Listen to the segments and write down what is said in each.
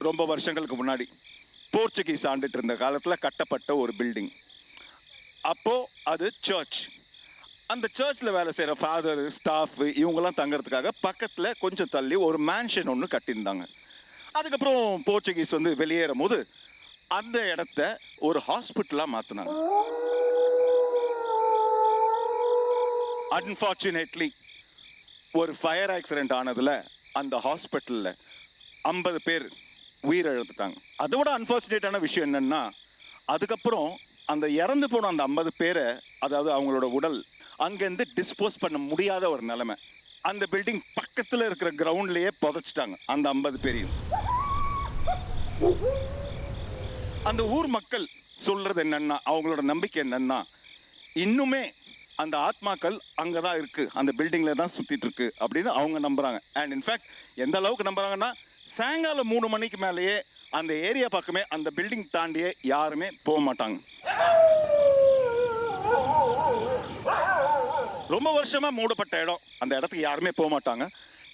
ரொம்ப வருஷங்களுக்கு முன்னாடி போர்ச்சுகீஸ் ஆண்டுட்டு இருந்த காலத்தில் கட்டப்பட்ட ஒரு பில்டிங். அப்போது அது சர்ச். அந்த சர்ச்சில் வேலை செய்கிற ஃபாதர், ஸ்டாஃப் இவங்கெல்லாம் தங்கறதுக்காக பக்கத்தில் கொஞ்சம் தள்ளி ஒரு மேன்ஷன் ஒன்று கட்டியிருந்தாங்க. அதுக்கப்புறம் போர்ச்சுகீஸ் வந்து வெளியேறும் போது அந்த இடத்த ஒரு ஹாஸ்பிட்டலாக மாற்றினாங்க. அன்ஃபார்ச்சுனேட்லி ஒரு ஃபயர் ஆக்சிடென்ட் ஆனதில் அந்த ஹாஸ்பிட்டலில் 50 பேர் உயிரிழந்துட்டாங்க. அதை விட அன்ஃபார்ச்சுனேட்டான விஷயம் என்னன்னா, அதுக்கப்புறம் அந்த இறந்து போன அந்த 50 பேரை, அதாவது அவங்களோட உடல் அங்கேருந்து டிஸ்போஸ் பண்ண முடியாத ஒரு நிலைமை. அந்த பில்டிங் பக்கத்தில் இருக்கிற கிரவுண்ட்லேயே புதைச்சிட்டாங்க அந்த 50 பேரையும். அந்த ஊர் மக்கள் சொல்றது என்னன்னா, அவங்களோட நம்பிக்கை என்னன்னா, இன்னுமே அந்த ஆத்மாக்கள் அங்கே தான் இருக்கு, அந்த பில்டிங்ல தான் சுத்திட்டு இருக்கு அப்படின்னு அவங்க நம்புறாங்க. அண்ட் இன்ஃபேக்ட் எந்த அளவுக்கு நம்புறாங்கன்னா, சாயங்காலம் 3 மணிக்கு மேலேயே அந்த ஏரியா பக்கமே, அந்த பில்டிங் தாண்டியே யாருமே போக மாட்டாங்க. ரொம்ப வருஷமா மூடப்பட்ட இடம், அந்த இடத்துக்கு யாருமே போக மாட்டாங்க.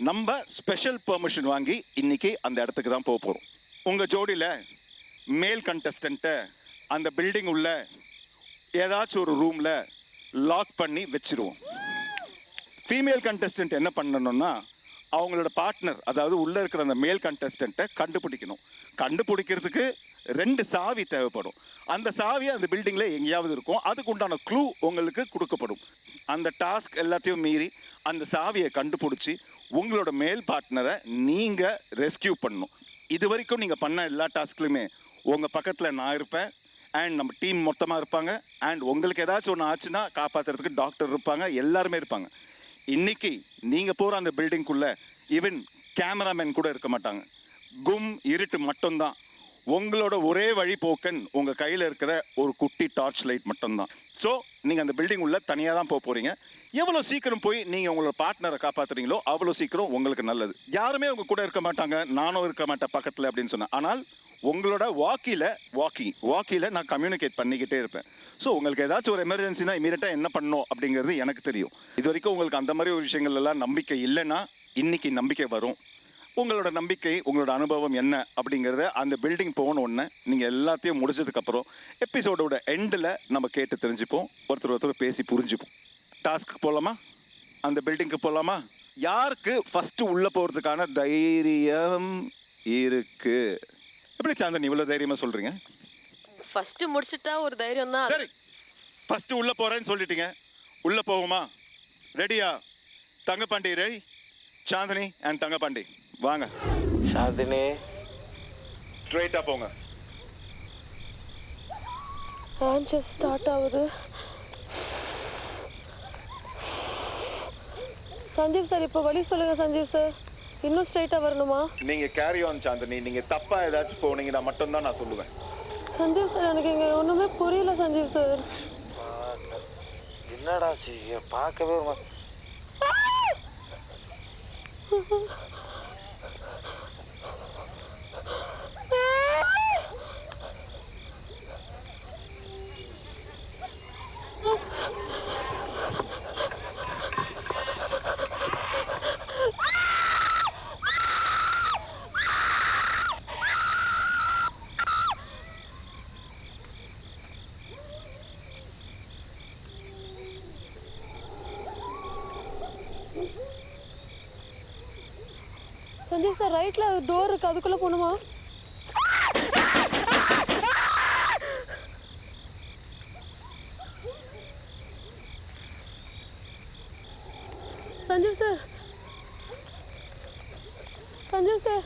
நம்ம ஸ்பெஷல் பெர்மிஷன் வாங்கி இன்னைக்கு அந்த இடத்துக்கு தான் போக போறோம். உங்க ஜோடியில மேல் கண்டஸ்டன்ட்டை அந்த பில்டிங் உள்ள ஏதாச்சும் ஒரு ரூம்ல லாக் பண்ணி வச்சிருவோம். ஃபீமேல் கண்டஸ்டன்ட் என்ன பண்ணணும்னா, அவங்களோட பார்ட்னர், அதாவது உள்ள இருக்கிற அந்த மேல் கண்டஸ்டன்ட்டை கண்டுபிடிக்கணும். கண்டுபிடிக்கிறதுக்கு 2 சாவி தேவைப்படும். அந்த சாவி அந்த பில்டிங்ல எங்கேயாவது இருக்கும். அதுக்கு உண்டான க்ளூ உங்களுக்கு கொடுக்கப்படும். அந்த டாஸ்க் எல்லாத்தையும் மீறி அந்த சாவியை கண்டுபிடிச்சி உங்களோட மேல் பார்ட்னரை நீங்க ரெஸ்கியூ பண்ணணும். இது வரைக்கும் நீங்க பண்ண எல்லா டாஸ்க்லையுமே உங்க பக்கத்துல நான் இருப்பேன், அண்ட் நம்ம டீம் மொத்தமாக இருப்பாங்க, அண்ட் உங்களுக்கு ஏதாச்சும் ஒன்று ஆச்சுன்னா காப்பாற்றுறதுக்கு டாக்டர் இருப்பாங்க, எல்லாருமே இருப்பாங்க. இன்னைக்கு நீங்கள் போகிற அந்த பில்டிங்குள்ளே ஈவன் கேமராமேன் கூட இருக்க மாட்டாங்க. கும் இருட்டு மட்டும்தான். உங்களோட ஒரே வழிபோக்கன் உங்கள் கையில் இருக்கிற ஒரு குட்டி டார்ச் லைட் மட்டும்தான். ஸோ நீங்கள் அந்த பில்டிங் உள்ள தனியாக தான் போக போகிறீங்க. எவ்வளோ சீக்கிரம் போய் நீங்கள் உங்களோட பார்ட்னரை காப்பாற்றுறீங்களோ அவ்வளோ சீக்கிரம் உங்களுக்கு நல்லது. யாருமே உங்கள் கூட இருக்க மாட்டாங்க, நானும் இருக்க மாட்டேன் பக்கத்தில் அப்படின்னு சொன்னேன். ஆனால் உங்களோட வாக்கியில் நான் கம்யூனிகேட் பண்ணிக்கிட்டே இருப்பேன். ஸோ உங்களுக்கு ஏதாச்சும் ஒரு எமர்ஜென்சினா இமீடியட்டாக என்ன பண்ணணும் அப்படிங்கிறது எனக்கு தெரியும். இது வரைக்கும் உங்களுக்கு அந்த மாதிரி ஒரு விஷயங்கள் எல்லாம் நம்பிக்கை இல்லைன்னா இன்னைக்கு நம்பிக்கை வரும். உங்களோட நம்பிக்கை, உங்களோட அனுபவம் என்ன அப்படிங்கிறத அந்த பில்டிங் போகணுன்னு நீங்கள் எல்லாத்தையும் முடிச்சதுக்கப்புறம் எபிசோடோட எண்டில் நம்ம கேட்டு தெரிஞ்சுப்போம், ஒருத்தர் பேசி புரிஞ்சுப்போம். டாஸ்க்கு போகலாமா? அந்த பில்டிங்க்கு போகலாமா? யாருக்கு ஃபஸ்ட்டு உள்ளே போகிறதுக்கான தைரியம் இருக்கு? எப்படி சாந்தன் இவ்வளவு தைரியமா சொல்றீங்க? ஃபர்ஸ்ட் முடிச்சிட்டா ஒரு தைரியம் தான். சரி, ஃபர்ஸ்ட் உள்ள போறேன்னு சொல்லிட்டீங்க, உள்ள போவோமா? ரெடியா? தங்கப்பாண்டி ரெடி? சாந்தினி அண்ட் தங்கப்பாண்டி வாங்க. சாந்தினி ஸ்ட்ரைட்டா போங்க. ஆன்சர் ஸ்டார்ட் ஆகுது. சஞ்சீவ் சார் இப்போ வழி சொல்லுங்க. சஞ்சீவ் சார் இன்னும் ஸ்ட்ரைட்டா வரணுமா? நீங்க கேரி ஆன் சாந்தினி. நீங்க தப்பா ஏதாச்சும் போனீங்கன்னா மட்டும்தான் நான் சொல்லுவேன். சஞ்சீவ் சார் எனக்கு இங்க ஒண்ணுமே புரியல. சஞ்சீவ் சார் என்னடா செய்ய பார்க்கவே சஞ்சீவ் சார் ரைட்ல டோர் இருக்கு, அதுக்குள்ள போகணுமா? Sanjeev sir, Sanjeev sir,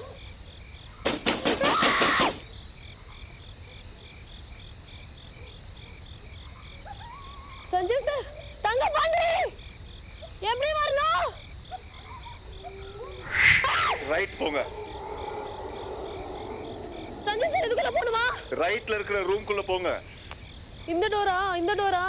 Sanjeev sir, Thangapandi எப்படி வரணும்? ரைட் போங்க. சஞ்சீவ் சார் இதுக்குள்ள போகணுமா? ரைட்ல இருக்கிற ரூம்குள்ள போங்க. இந்த டோரா? இந்த டோரா?